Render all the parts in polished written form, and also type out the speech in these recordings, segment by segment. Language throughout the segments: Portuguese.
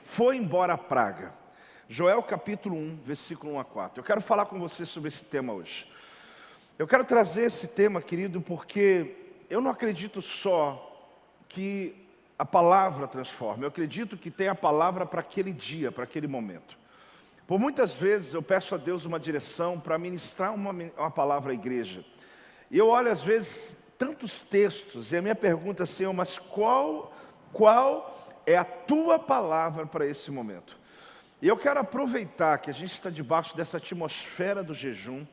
foi embora a praga. Joel capítulo 1, versículo 1 a 4. Eu quero falar com você sobre esse tema hoje. Eu quero trazer esse tema, querido, porque eu não acredito só que a palavra transforma. Eu acredito que tem a palavra para aquele dia, para aquele momento. Por muitas vezes eu peço a Deus uma direção para ministrar uma palavra à igreja. E eu olho às vezes tantos textos e a minha pergunta é, Senhor, mas qual é a tua palavra para esse momento? E eu quero aproveitar que a gente está debaixo dessa atmosfera do jejum,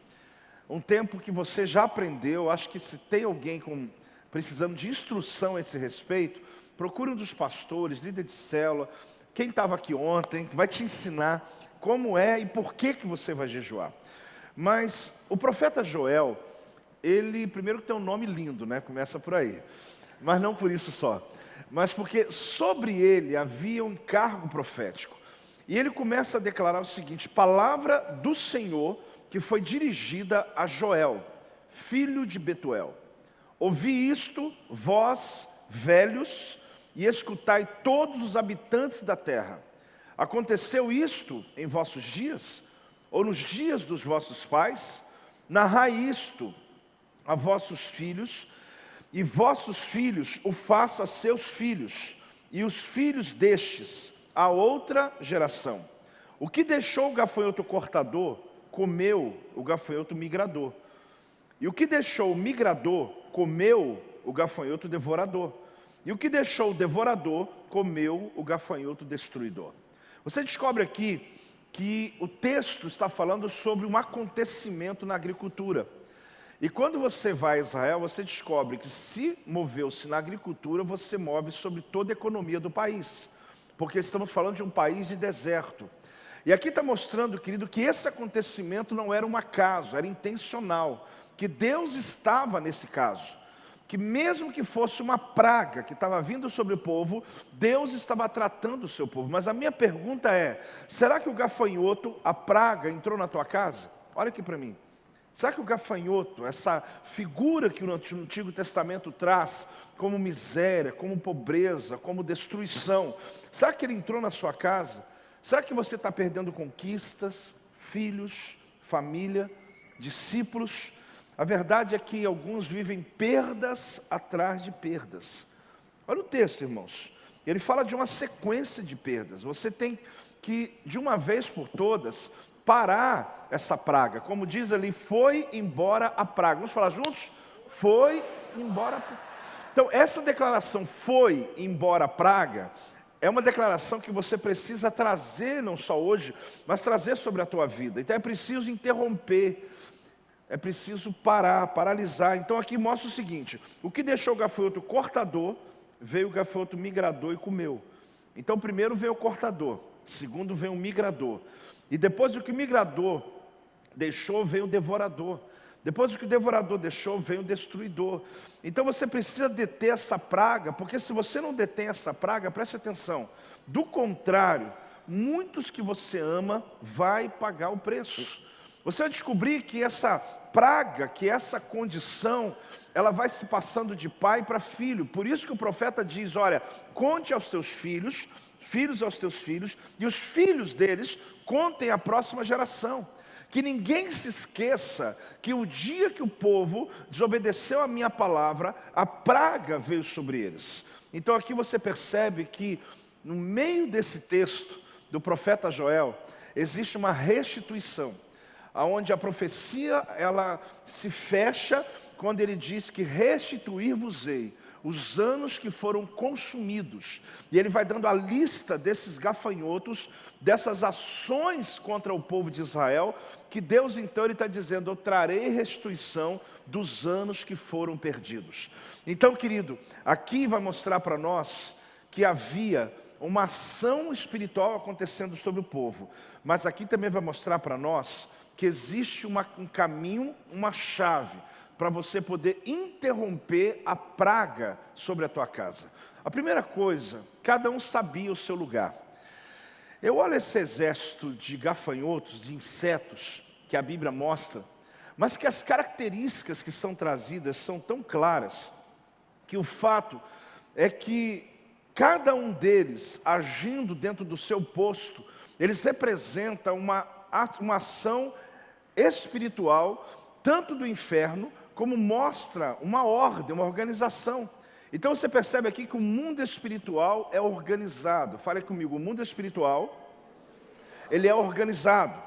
um tempo que você já aprendeu. Acho que se tem alguém precisando de instrução a esse respeito, procure um dos pastores, líder de célula, quem estava aqui ontem, que vai te ensinar como é e por que você vai jejuar. Mas o profeta Joel, ele primeiro tem um nome lindo, né? Começa por aí, mas não por isso só, mas porque sobre ele havia um encargo profético. E ele começa a declarar o seguinte: palavra do Senhor que foi dirigida a Joel, filho de Betuel. Ouvi isto, vós, velhos, e escutai todos os habitantes da terra. Aconteceu isto em vossos dias, ou nos dias dos vossos pais? Narrai isto a vossos filhos, e vossos filhos o façam a seus filhos, e os filhos destes a outra geração. O que deixou o gafanhoto cortador, comeu o gafanhoto migrador. E o que deixou o migrador, comeu o gafanhoto devorador. E o que deixou o devorador, comeu o gafanhoto destruidor. Você descobre aqui que o texto está falando sobre um acontecimento na agricultura. E quando você vai a Israel, você descobre que se moveu-se na agricultura, você move sobre toda a economia do país. Porque estamos falando de um país de deserto. E aqui está mostrando, querido, que esse acontecimento não era um acaso, era intencional. Que Deus estava nesse caso. Que mesmo que fosse uma praga que estava vindo sobre o povo, Deus estava tratando o seu povo. Mas a minha pergunta é, será que o gafanhoto, a praga, entrou na tua casa? Olha aqui para mim. Será que o gafanhoto, essa figura que o Antigo Testamento traz como miséria, como pobreza, como destruição, será que ele entrou na sua casa? Será que você está perdendo conquistas, filhos, família, discípulos? A verdade é que alguns vivem perdas atrás de perdas. Olha o texto, irmãos. Ele fala de uma sequência de perdas. Você tem que, de uma vez por todas, parar essa praga. Como diz ali, foi embora a praga. Vamos falar juntos? Foi embora a praga. Então, essa declaração, foi embora a praga, é uma declaração que você precisa trazer, não só hoje, mas trazer sobre a tua vida. Então é preciso interromper, é preciso parar, paralisar. Então aqui mostra o seguinte: o que deixou o gafanhoto cortador, veio o gafanhoto migrador e comeu. Então primeiro veio o cortador, segundo veio o migrador. E depois do que o migrador deixou, veio o devorador. Depois do que o devorador deixou, veio o destruidor. Então você precisa deter essa praga, porque se você não detém essa praga, preste atenção, do contrário, muitos que você ama vai pagar o preço. Você vai descobrir que essa praga, que essa condição, ela vai se passando de pai para filho. Por isso que o profeta diz, olha, conte aos teus filhos, filhos aos teus filhos, e os filhos deles contem à próxima geração. Que ninguém se esqueça que o dia que o povo desobedeceu a minha palavra, a praga veio sobre eles. Então aqui você percebe que no meio desse texto do profeta Joel, existe uma restituição, onde a profecia ela se fecha quando ele diz que restituir-vos-ei os anos que foram consumidos. E ele vai dando a lista desses gafanhotos, dessas ações contra o povo de Israel, que Deus então ele está dizendo, eu trarei restituição dos anos que foram perdidos. Então, querido, aqui vai mostrar para nós que havia uma ação espiritual acontecendo sobre o povo, mas aqui também vai mostrar para nós que existe um caminho, uma chave, para você poder interromper a praga sobre a tua casa. A primeira coisa, cada um sabia o seu lugar. Eu olho esse exército de gafanhotos, de insetos, que a Bíblia mostra, mas que as características que são trazidas são tão claras, que o fato é que Cada um deles, agindo dentro do seu posto, eles representam uma ação espiritual, tanto do inferno, como mostra uma ordem, uma organização. Então você percebe aqui que o mundo espiritual é organizado. Fale comigo, o mundo espiritual, ele é organizado.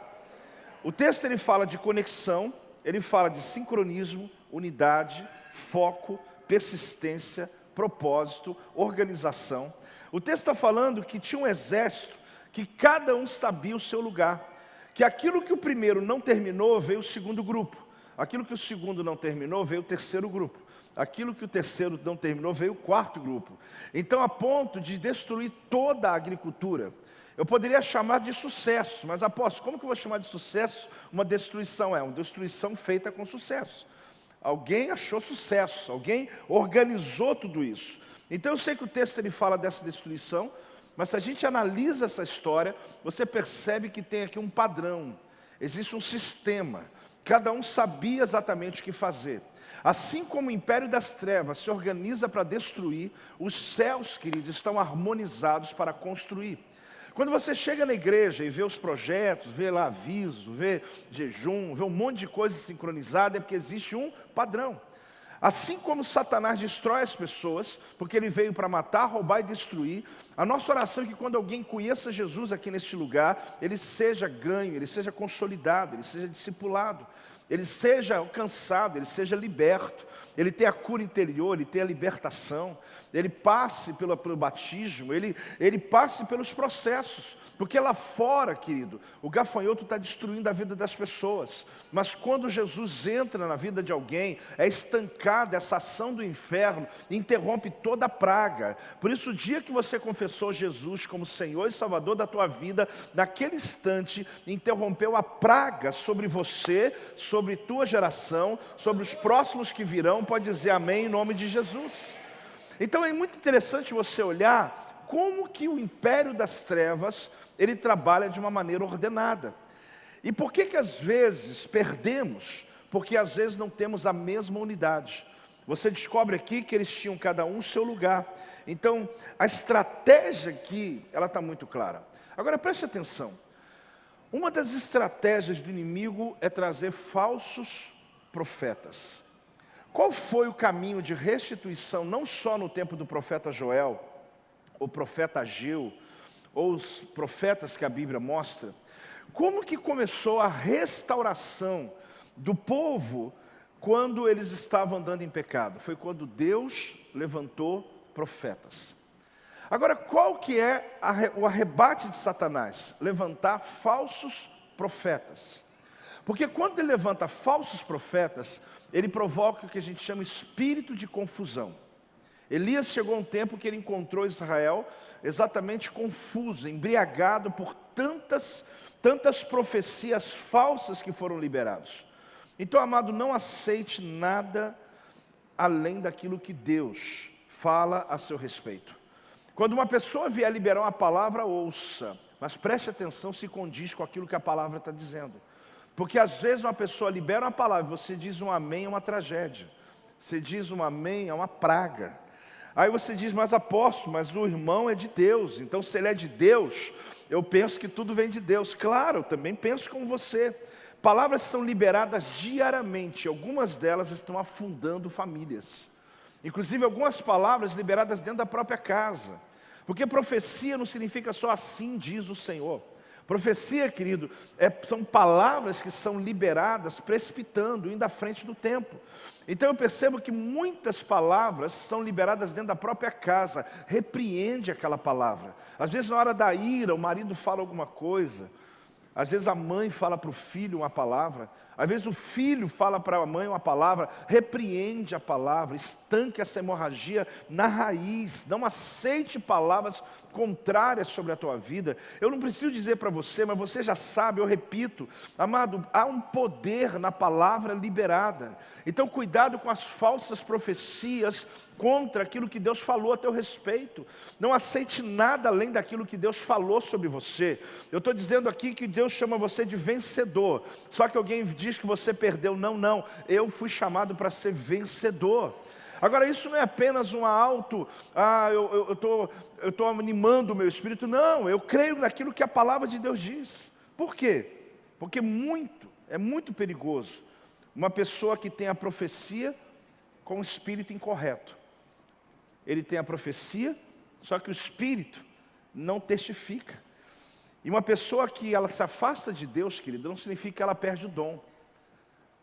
O texto ele fala de conexão, ele fala de sincronismo, unidade, foco, persistência, propósito, organização. O texto está falando que tinha um exército, que cada um sabia o seu lugar. Que aquilo que o primeiro não terminou, veio o segundo grupo. Aquilo que o segundo não terminou, veio o terceiro grupo. Aquilo que o terceiro não terminou, veio o quarto grupo. Então, a ponto de destruir toda a agricultura. Eu poderia chamar de sucesso, mas apóstolo, como que eu vou chamar de sucesso uma destruição? É uma destruição feita com sucesso. Alguém achou sucesso, alguém organizou tudo isso. Então eu sei que o texto ele fala dessa destruição, mas se a gente analisa essa história, você percebe que tem aqui um padrão, existe um sistema, cada um sabia exatamente o que fazer. Assim como o império das trevas se organiza para destruir, os céus, queridos, estão harmonizados para construir. Quando você chega na igreja e vê os projetos, vê lá aviso, vê jejum, vê um monte de coisa sincronizada, é porque existe um padrão. Assim como Satanás destrói as pessoas, porque ele veio para matar, roubar e destruir, a nossa oração é que quando alguém conheça Jesus aqui neste lugar, ele seja ganho, ele seja consolidado, ele seja discipulado, ele seja alcançado, ele seja liberto, ele tenha a cura interior, ele tenha a libertação, ele passe pelo batismo, ele passe pelos processos, porque lá fora, querido, o gafanhoto está destruindo a vida das pessoas, mas quando Jesus entra na vida de alguém, é estancada essa ação do inferno, interrompe toda a praga. Por isso, o dia que você confessou Jesus como Senhor e Salvador da tua vida, naquele instante, interrompeu a praga sobre você, sobre tua geração, sobre os próximos que virão. Pode dizer amém em nome de Jesus. Então é muito interessante você olhar como que o império das trevas, ele trabalha de uma maneira ordenada. E por que às vezes perdemos? Porque às vezes não temos a mesma unidade. Você descobre aqui que eles tinham cada um o seu lugar. Então a estratégia aqui, ela está muito clara. Agora preste atenção. Uma das estratégias do inimigo é trazer falsos profetas. Qual foi o caminho de restituição, não só no tempo do profeta Joel, o profeta Ageu, ou os profetas que a Bíblia mostra? Como que começou a restauração do povo quando eles estavam andando em pecado? Foi quando Deus levantou profetas. Agora, qual que é o arrebate de Satanás? Levantar falsos profetas. Porque quando ele levanta falsos profetas, ele provoca o que a gente chama espírito de confusão. Elias chegou a um tempo que ele encontrou Israel exatamente confuso, embriagado por tantas profecias falsas que foram liberadas. Então, amado, não aceite nada além daquilo que Deus fala a seu respeito. Quando uma pessoa vier liberar uma palavra, ouça, mas preste atenção se condiz com aquilo que a palavra está dizendo. Porque às vezes uma pessoa libera uma palavra, você diz um amém, é uma tragédia. Você diz um amém, é uma praga. Aí você diz, mas apóstolo, mas o irmão é de Deus, então se ele é de Deus, eu penso que tudo vem de Deus. Claro, eu também penso como você. Palavras são liberadas diariamente, algumas delas estão afundando famílias. Inclusive algumas palavras liberadas dentro da própria casa. Porque profecia não significa só assim diz o Senhor. Profecia, querido, são palavras que são liberadas, precipitando, indo à frente do tempo. Então eu percebo que muitas palavras são liberadas dentro da própria casa. Repreende aquela palavra. Às vezes na hora da ira, o marido fala alguma coisa. Às vezes a mãe fala para o filho uma palavra. Às vezes o filho fala para a mãe uma palavra. Repreende a palavra, estanque essa hemorragia na raiz. Não aceite palavras contrárias sobre a tua vida. Eu não preciso dizer para você, mas você já sabe, eu repito. Amado, há um poder na palavra liberada. Então cuidado com as falsas profecias contra aquilo que Deus falou a teu respeito. Não aceite nada além daquilo que Deus falou sobre você. Eu estou dizendo aqui que Deus chama você de vencedor. Só que alguém diz que você perdeu. Não, eu fui chamado para ser vencedor. Agora, isso não é apenas uma eu estou animando o meu espírito. Não, eu creio naquilo que a palavra de Deus diz. Por quê? Porque é muito perigoso uma pessoa que tem a profecia com o espírito incorreto. Ele tem a profecia, só que o espírito não testifica. E uma pessoa que ela se afasta de Deus, querido, não significa que ela perde o dom.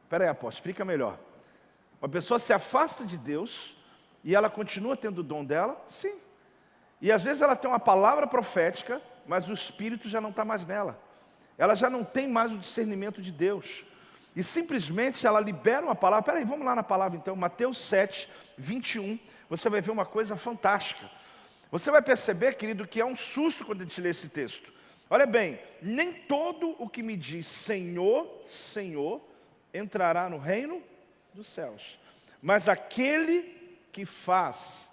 Espera aí, apóstolo, explica melhor. Uma pessoa se afasta de Deus e ela continua tendo o dom dela? Sim. E às vezes ela tem uma palavra profética, mas o espírito já não está mais nela. Ela já não tem mais o discernimento de Deus. E simplesmente ela libera uma palavra. Espera aí, vamos lá na palavra então. Mateus 7, 21. Você vai ver uma coisa fantástica. Você vai perceber, querido, que é um susto quando a gente lê esse texto. Olha bem, nem todo o que me diz Senhor, Senhor, entrará no reino dos céus, mas aquele que faz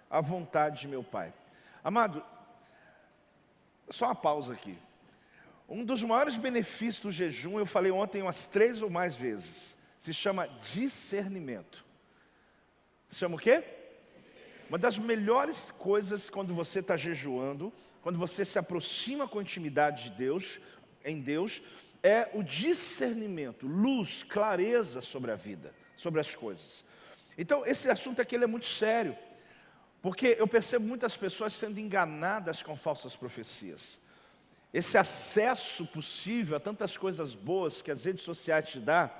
a vontade de meu Pai. Amado, só uma pausa aqui. Um dos maiores benefícios do jejum, eu falei ontem umas 3 ou mais vezes, se chama discernimento. Se chama o quê? Uma das melhores coisas quando você está jejuando, quando você se aproxima com intimidade de Deus, em Deus, é o discernimento, luz, clareza sobre a vida, sobre as coisas. Então, esse assunto aqui ele é muito sério, porque eu percebo muitas pessoas sendo enganadas com falsas profecias. Esse acesso possível a tantas coisas boas que as redes sociais te dão,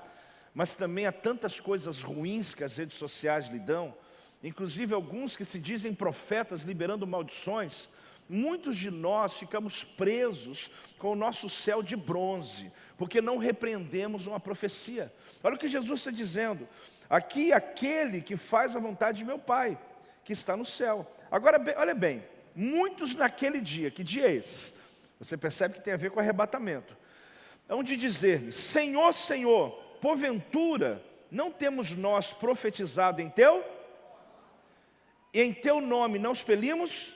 mas também a tantas coisas ruins que as redes sociais lhe dão, inclusive alguns que se dizem profetas liberando maldições. Muitos de nós ficamos presos com o nosso céu de bronze, porque não repreendemos uma profecia. Olha o que Jesus está dizendo. Aqui, aquele que faz a vontade de meu Pai, que está no céu. Agora, olha bem, muitos naquele dia, que dia é esse? Você percebe que tem a ver com arrebatamento. Hão de dizer-me, Senhor, Senhor, porventura, não temos nós profetizado em Teu? E em Teu nome não expelimos?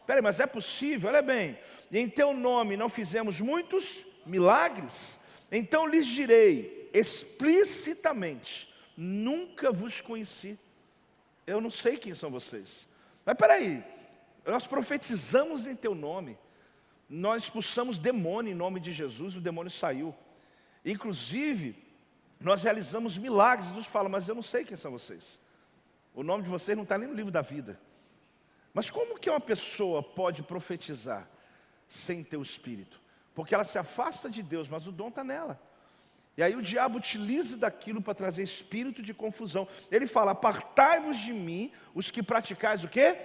Espera aí, mas é possível? Olha bem, e em Teu nome não fizemos muitos milagres? Então lhes direi explicitamente, nunca vos conheci. Eu não sei quem são vocês. Mas espera aí, nós profetizamos em Teu nome, nós expulsamos demônio em nome de Jesus, o demônio saiu. Inclusive, nós realizamos milagres. Jesus fala, mas eu não sei quem são vocês. O nome de vocês não está nem no livro da vida. Mas como que uma pessoa pode profetizar sem ter o Espírito? Porque ela se afasta de Deus, mas o dom está nela. E aí o diabo utiliza daquilo para trazer espírito de confusão. Ele fala, apartai-vos de mim, os que praticais o quê?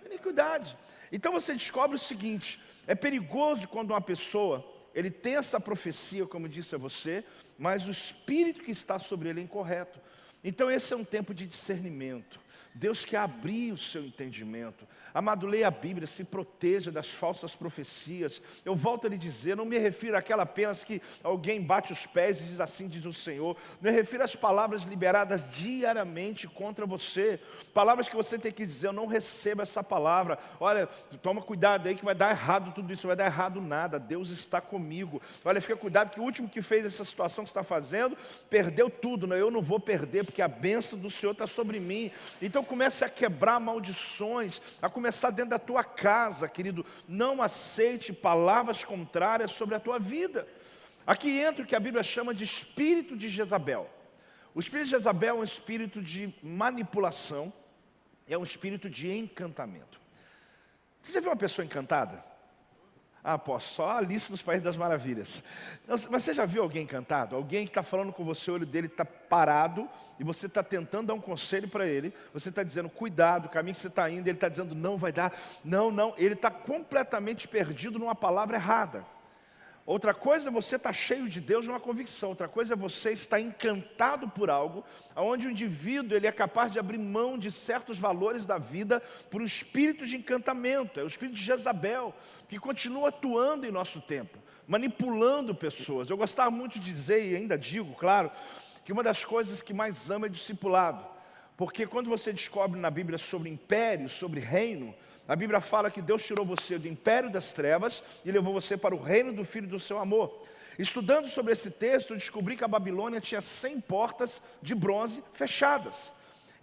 Iniquidade. Então você descobre o seguinte, é perigoso quando uma pessoa, ele tem essa profecia, como disse a você, mas o espírito que está sobre ele é incorreto. Então esse é um tempo de discernimento. Deus quer abrir o seu entendimento. Amado, leia a Bíblia, se proteja das falsas profecias. Eu volto a lhe dizer, não me refiro àquela apenas que alguém bate os pés e diz assim, diz o Senhor. Me refiro às palavras liberadas diariamente contra você. Palavras que você tem que dizer, eu não recebo essa palavra. Olha, toma cuidado aí que vai dar errado tudo isso, não vai dar errado nada. Deus está comigo. Olha, fica cuidado que o último que fez essa situação que você está fazendo, perdeu tudo. Não, eu não vou perder, porque a bênção do Senhor está sobre mim. Então comece a quebrar maldições, a começar dentro da tua casa, querido. Não aceite palavras contrárias sobre a tua vida. Aqui entra o que a Bíblia chama de espírito de Jezabel. O espírito de Jezabel é um espírito de manipulação, é um espírito de encantamento. Você já viu uma pessoa encantada? Ah, pô, só Alice nos Países das Maravilhas. Mas você já viu alguém encantado? Alguém que está falando com você, o olho dele está parado, e você está tentando dar um conselho para ele, você está dizendo, cuidado, o caminho que você está indo, ele está dizendo, não vai dar, não, ele está completamente perdido numa palavra errada. Outra coisa é você estar cheio de Deus numa convicção, outra coisa é você estar encantado por algo, onde o indivíduo ele é capaz de abrir mão de certos valores da vida por um espírito de encantamento, é o espírito de Jezabel, que continua atuando em nosso tempo, manipulando pessoas. Eu gostava muito de dizer, e ainda digo, claro, que uma das coisas que mais amo é discipulado, porque quando você descobre na Bíblia sobre império, sobre reino, a Bíblia fala que Deus tirou você do império das trevas e levou você para o reino do Filho do seu amor. Estudando sobre esse texto, eu descobri que a Babilônia tinha 100 portas de bronze fechadas.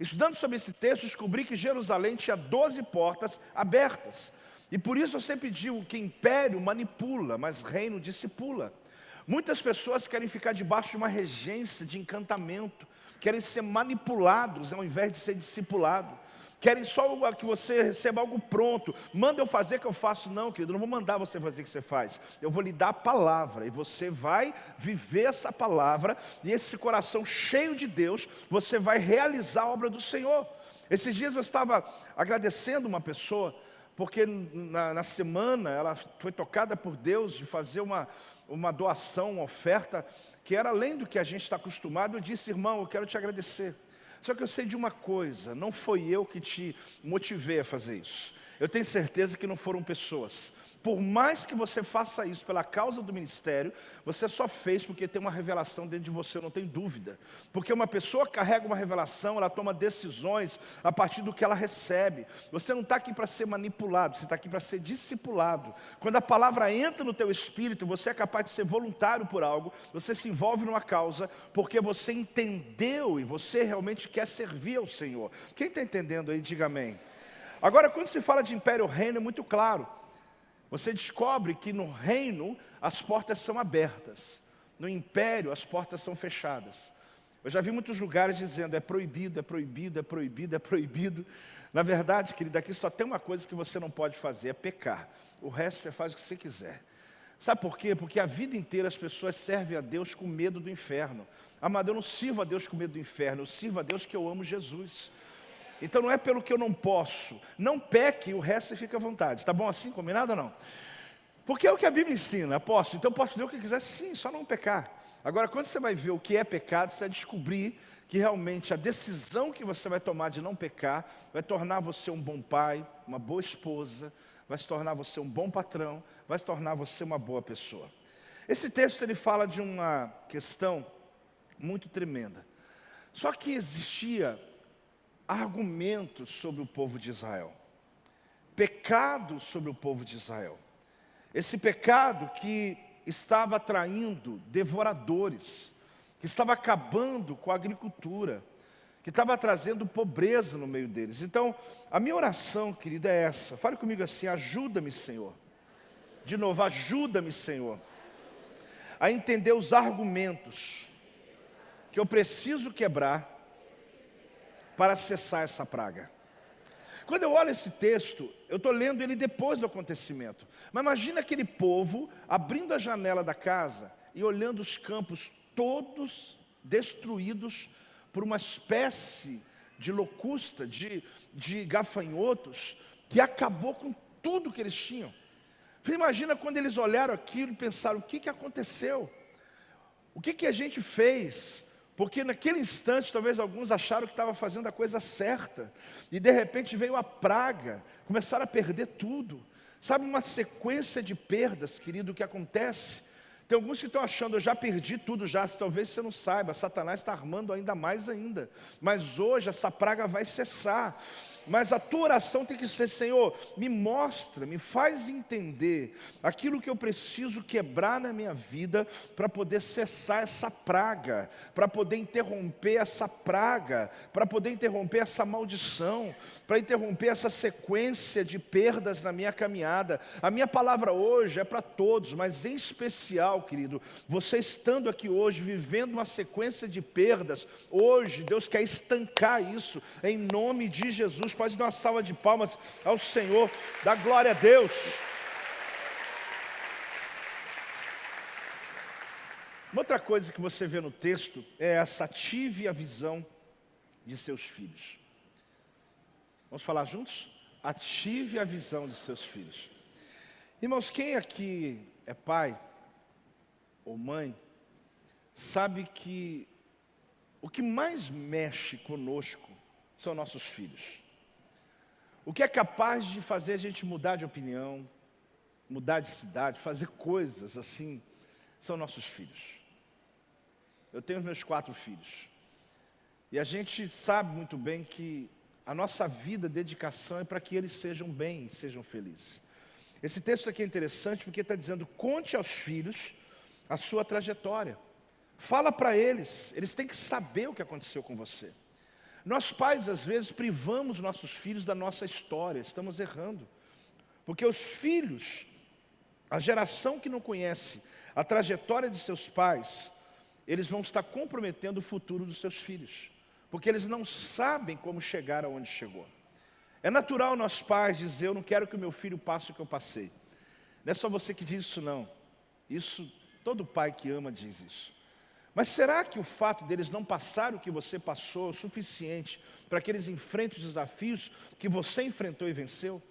Estudando sobre esse texto, descobri que Jerusalém tinha 12 portas abertas. E por isso eu sempre digo que império manipula, mas reino discipula. Muitas pessoas querem ficar debaixo de uma regência de encantamento, querem ser manipulados ao invés de ser discipulado. Querem só que você receba algo pronto. Manda eu fazer que eu faço. Não, querido, não vou mandar você fazer o que você faz. Eu vou lhe dar a palavra e você vai viver essa palavra. E esse coração cheio de Deus, você vai realizar a obra do Senhor. Esses dias eu estava agradecendo uma pessoa, porque na semana ela foi tocada por Deus de fazer uma doação, uma oferta, que era além do que a gente está acostumado. Eu disse: irmão, eu quero te agradecer. Só que eu sei de uma coisa, não foi eu que te motivei a fazer isso. Eu tenho certeza que não foram pessoas. Por mais que você faça isso pela causa do ministério, você só fez porque tem uma revelação dentro de você, eu não tenho dúvida. Porque uma pessoa carrega uma revelação, ela toma decisões a partir do que ela recebe. Você não está aqui para ser manipulado, você está aqui para ser discipulado. Quando a palavra entra no teu espírito, você é capaz de ser voluntário por algo, você se envolve numa causa, porque você entendeu e você realmente quer servir ao Senhor. Quem está entendendo aí, diga amém. Agora, quando se fala de império reino, é muito claro. Você descobre que no reino as portas são abertas, no império as portas são fechadas. Eu já vi muitos lugares dizendo: é proibido, é proibido, é proibido, é proibido. Na verdade, querido, aqui só tem uma coisa que você não pode fazer, é pecar. O resto você faz o que você quiser. Sabe por quê? Porque a vida inteira as pessoas servem a Deus com medo do inferno. Amado, eu não sirvo a Deus com medo do inferno, eu sirvo a Deus que eu amo Jesus. Então não é pelo que eu não posso. Não peque, o resto você fica à vontade. Tá bom assim, combinado ou não? Porque é o que a Bíblia ensina, posso. Então eu posso fazer o que quiser, sim, só não pecar. Agora, quando você vai ver o que é pecado, você vai descobrir que realmente a decisão que você vai tomar de não pecar vai tornar você um bom pai, uma boa esposa, vai se tornar você um bom patrão, vai se tornar você uma boa pessoa. Esse texto ele fala de uma questão muito tremenda. Só que existia argumentos sobre o povo de Israel, pecado sobre o povo de Israel. Esse pecado que estava atraindo devoradores, que estava acabando com a agricultura, que estava trazendo pobreza no meio deles. Então, a minha oração, querida, é essa. Fale comigo assim: ajuda-me, Senhor. De novo, ajuda-me, Senhor, a entender os argumentos que eu preciso quebrar para cessar essa praga. Quando eu olho esse texto, eu estou lendo ele depois do acontecimento. Mas imagina aquele povo abrindo a janela da casa e olhando os campos todos destruídos por uma espécie de locusta, de gafanhotos, que acabou com tudo que eles tinham. Você imagina quando eles olharam aquilo e pensaram: o que aconteceu? O que a gente fez? Porque naquele instante, talvez alguns acharam que estava fazendo a coisa certa. E de repente veio a praga, começaram a perder tudo. Sabe, uma sequência de perdas, querido, que acontece. Tem alguns que estão achando: eu já perdi tudo já. Talvez você não saiba, Satanás está armando ainda mais ainda. Mas hoje essa praga vai cessar. Mas a tua oração tem que ser: Senhor, me mostra, me faz entender aquilo que eu preciso quebrar na minha vida para poder cessar essa praga, para poder interromper essa praga, para poder interromper essa maldição, para interromper essa sequência de perdas na minha caminhada. A minha palavra hoje é para todos, mas em especial, querido, você estando aqui hoje, vivendo uma sequência de perdas, hoje Deus quer estancar isso, em nome de Jesus. Pode dar uma salva de palmas ao Senhor, dá glória a Deus. Uma outra coisa que você vê no texto é essa: ative a visão de seus filhos. Vamos falar juntos? Ative a visão de seus filhos. Irmãos, quem aqui é pai ou mãe, sabe que o que mais mexe conosco são nossos filhos. O que é capaz de fazer a gente mudar de opinião, mudar de cidade, fazer coisas assim, são nossos filhos. Eu tenho os meus 4 filhos. E a gente sabe muito bem que a nossa vida, dedicação é para que eles sejam bem, sejam felizes. Esse texto aqui é interessante porque está dizendo: conte aos filhos a sua trajetória. Fala para eles, eles têm que saber o que aconteceu com você. Nós pais, às vezes, privamos nossos filhos da nossa história, estamos errando. Porque os filhos, a geração que não conhece a trajetória de seus pais, eles vão estar comprometendo o futuro dos seus filhos. Porque eles não sabem como chegar aonde chegou. É natural nós pais dizer, eu não quero que o meu filho passe o que eu passei. Não é só você que diz isso não. Isso, todo pai que ama diz isso. Mas será que o fato deles não passar o que você passou é o suficiente para que eles enfrentem os desafios que você enfrentou e venceu?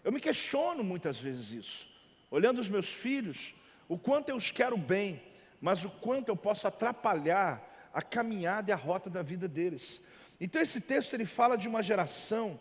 Eu me questiono muitas vezes isso. Olhando os meus filhos, o quanto eu os quero bem, mas o quanto eu posso atrapalhar a caminhada e a rota da vida deles. Então esse texto ele fala de uma geração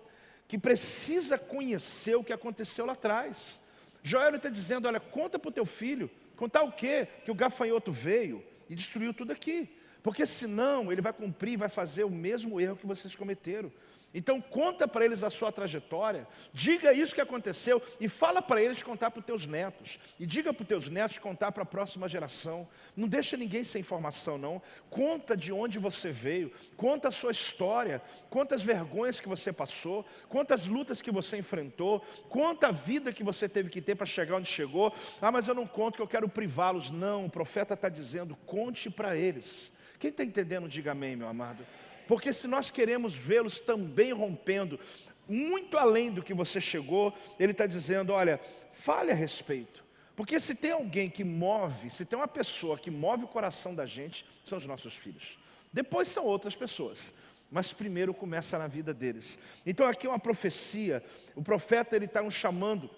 que precisa conhecer o que aconteceu lá atrás. Joel está dizendo, olha, conta para o teu filho, contar o quê? Que o gafanhoto veio e destruiu tudo aqui. Porque senão ele vai cumprir, vai fazer o mesmo erro que vocês cometeram. Então conta para eles a sua trajetória, diga isso que aconteceu e fala para eles contar para os teus netos. E diga para os teus netos contar para a próxima geração. Não deixa ninguém sem informação não. Conta de onde você veio, conta a sua história, conta as vergonhas que você passou, conta as lutas que você enfrentou, conta a vida que você teve que ter para chegar onde chegou. Ah, mas eu não conto que eu quero privá-los. Não, o profeta está dizendo, conte para eles. Quem está entendendo, diga amém, meu amado. Porque se nós queremos vê-los também rompendo, muito além do que você chegou, ele está dizendo, olha, fale a respeito. Porque se tem alguém que move, se tem uma pessoa que move o coração da gente, são os nossos filhos. Depois são outras pessoas, mas primeiro começa na vida deles. Então aqui é uma profecia, o profeta ele está nos chamando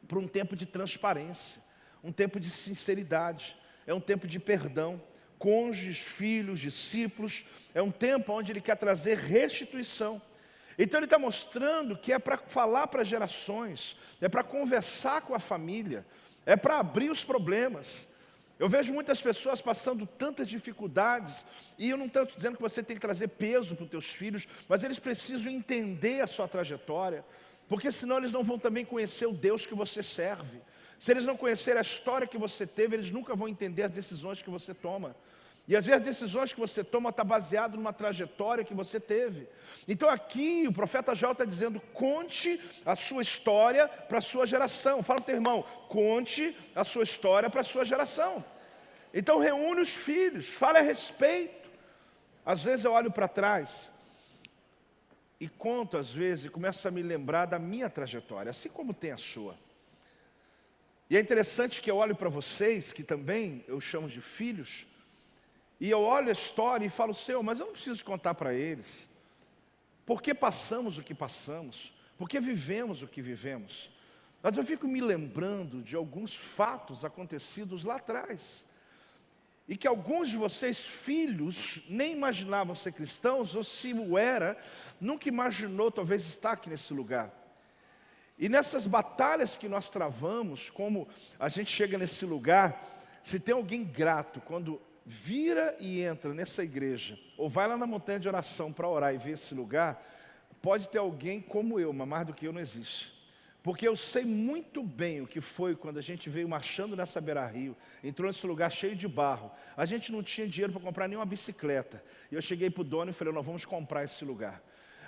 para um tempo de transparência, um tempo de sinceridade, é um tempo de perdão. Cônjuges, filhos, discípulos, é um tempo onde ele quer trazer restituição. Então ele está mostrando que é para falar para gerações, é para conversar com a família, é para abrir os problemas. Eu vejo muitas pessoas passando tantas dificuldades, e eu não estou dizendo que você tem que trazer peso para os teus filhos, mas eles precisam entender a sua trajetória, porque senão eles não vão também conhecer o Deus que você serve. Se eles não conhecerem a história que você teve, eles nunca vão entender as decisões que você toma. E às vezes as decisões que você toma estão baseadas numa trajetória que você teve. Então aqui o profeta Joel está dizendo, conte a sua história para a sua geração. Fala para o teu irmão, conte a sua história para a sua geração. Então reúne os filhos, fale a respeito. Às vezes eu olho para trás e conto às vezes e começo a me lembrar da minha trajetória, assim como tem a sua. E é interessante que eu olho para vocês, que também eu chamo de filhos, e eu olho a história e falo, Senhor, mas eu não preciso contar para eles. Por que passamos o que passamos? Por que vivemos o que vivemos? Mas eu fico me lembrando de alguns fatos acontecidos lá atrás. E que alguns de vocês, filhos, nem imaginavam ser cristãos, ou se o era, nunca imaginou talvez estar aqui nesse lugar. E nessas batalhas que nós travamos, como a gente chega nesse lugar, se tem alguém grato, quando vira e entra nessa igreja, ou vai lá na montanha de oração para orar e ver esse lugar, pode ter alguém como eu, mas mais do que eu não existe. Porque eu sei muito bem o que foi quando a gente veio marchando nessa beira-rio, entrou nesse lugar cheio de barro, a gente não tinha dinheiro para comprar nenhuma bicicleta, e eu cheguei para o dono e falei, nós vamos comprar esse lugar.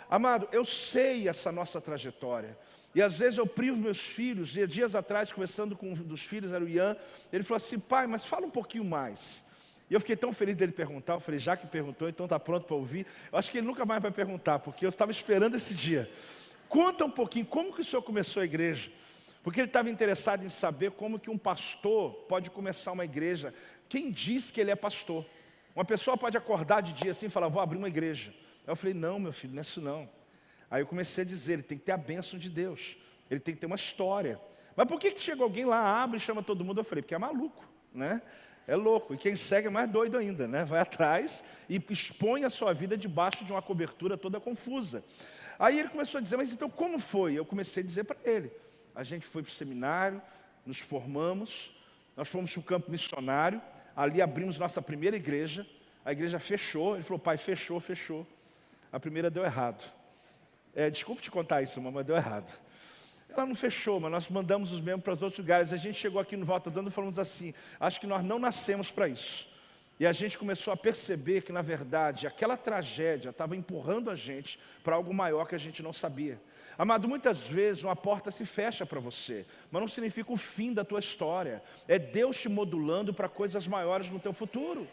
Amado, eu sei essa nossa trajetória, e às vezes eu privo meus filhos, e dias atrás, conversando com um dos filhos, era o Ian, ele falou assim, pai, mas fala um pouquinho mais. E eu fiquei tão feliz dele perguntar, eu falei, já que perguntou, então está pronto para ouvir. Eu acho que ele nunca mais vai perguntar, porque eu estava esperando esse dia. Conta um pouquinho, como que o senhor começou a igreja? Porque ele estava interessado em saber como que um pastor pode começar uma igreja. Quem diz que ele é pastor? Uma pessoa pode acordar de dia assim e falar, vou abrir uma igreja. Aí eu falei, não, meu filho, não é isso não. Aí eu comecei a dizer, ele tem que ter a bênção de Deus, ele tem que ter uma história. Mas por que chega alguém lá, abre e chama todo mundo? Eu falei, porque é maluco, né? É louco, e quem segue é mais doido ainda, né? Vai atrás e expõe a sua vida debaixo de uma cobertura toda confusa. Aí ele começou a dizer, mas então como foi? Eu comecei a dizer para ele, a gente foi para o seminário, nos formamos, nós fomos para o campo missionário, ali abrimos nossa primeira igreja, a igreja fechou, ele falou, pai, fechou, a primeira deu errado. Desculpa te contar isso, mas deu errado. Ela não fechou, mas nós mandamos os membros para os outros lugares. A gente chegou aqui no Volta Dando e falamos assim, acho que nós não nascemos para isso. E a gente começou a perceber que, na verdade, aquela tragédia estava empurrando a gente para algo maior que a gente não sabia. Amado, muitas vezes uma porta se fecha para você, mas não significa o fim da tua história. É Deus te modulando para coisas maiores no teu futuro.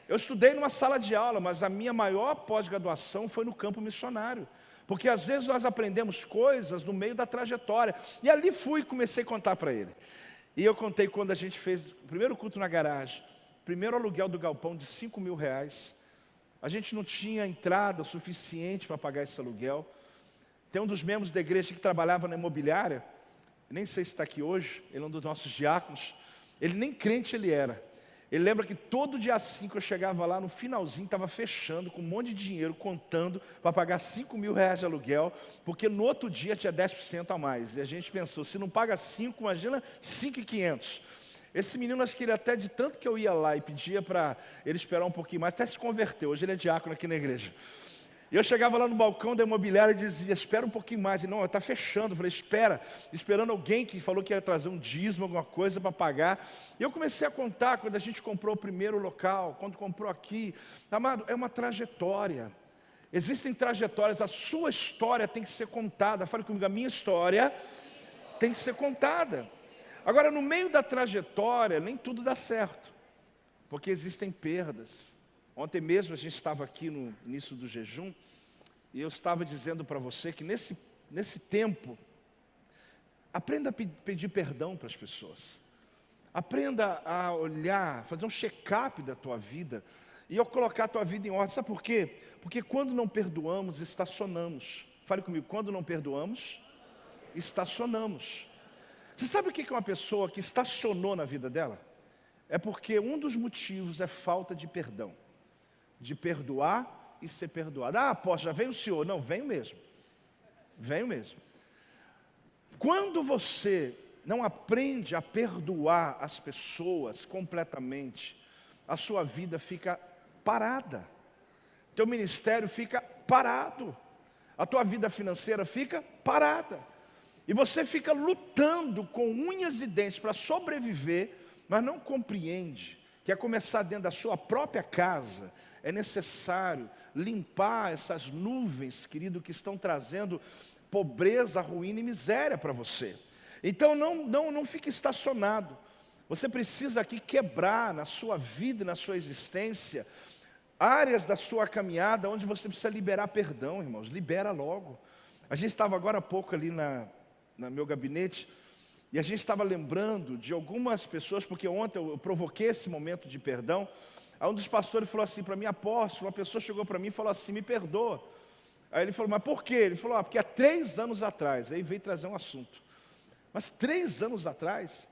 Eu estudei numa sala de aula, mas a minha maior pós-graduação foi no campo missionário. Porque às vezes nós aprendemos coisas no meio da trajetória. E ali comecei a contar para ele. E eu contei quando a gente fez o primeiro culto na garagem, primeiro aluguel do galpão de R$ 5.000. A gente não tinha entrada suficiente para pagar esse aluguel. Tem um dos membros da igreja que trabalhava na imobiliária, nem sei se está aqui hoje, ele é um dos nossos diáconos, ele nem crente ele era. Ele lembra que todo dia 5 eu chegava lá, no finalzinho, estava fechando com um monte de dinheiro, contando para pagar R$ 5.000 de aluguel, porque no outro dia tinha 10% a mais. E a gente pensou, se não paga 5, imagina 5.500. Esse menino, acho que ele até, de tanto que eu ia lá e pedia para ele esperar um pouquinho mais, até se converteu. Hoje ele é diácono aqui na igreja. E eu chegava lá no balcão da imobiliária e dizia, espera um pouquinho mais. E não, está fechando. Eu falei, esperando alguém que falou que ia trazer um dízimo, alguma coisa para pagar. E eu comecei a contar quando a gente comprou o primeiro local, quando comprou aqui. Amado, é uma trajetória. Existem trajetórias, a sua história tem que ser contada. Fale comigo, a minha história tem que ser contada. Agora, no meio da trajetória, nem tudo dá certo, porque existem perdas. Ontem mesmo a gente estava aqui no início do jejum, e eu estava dizendo para você que nesse tempo, aprenda a pedir perdão para as pessoas. Aprenda a olhar, fazer um check-up da tua vida, e colocar a tua vida em ordem. Sabe por quê? Porque quando não perdoamos, estacionamos. Fale comigo, quando não perdoamos, estacionamos. Você sabe o que é uma pessoa que estacionou na vida dela? É porque um dos motivos é falta de perdão. De perdoar e ser perdoado. Ah, apóstolo, já vem o senhor. Não, venho mesmo. Venho mesmo. Quando você não aprende a perdoar as pessoas completamente, a sua vida fica parada. Teu ministério fica parado. A tua vida financeira fica parada. E você fica lutando com unhas e dentes para sobreviver, mas não compreende que é começar dentro da sua própria casa. É necessário limpar essas nuvens, querido, que estão trazendo pobreza, ruína e miséria para você. Então não fique estacionado. Você precisa aqui quebrar na sua vida e na sua existência áreas da sua caminhada onde você precisa liberar perdão, irmãos. Libera logo. A gente estava agora há pouco ali no meu gabinete, e a gente estava lembrando de algumas pessoas, porque ontem eu provoquei esse momento de perdão. Aí um dos pastores falou assim para mim, apóstolo, uma pessoa chegou para mim e falou assim, me perdoa. Aí ele falou, mas por quê? Ele falou, porque há 3 anos atrás, aí veio trazer um assunto. Mas 3 anos atrás?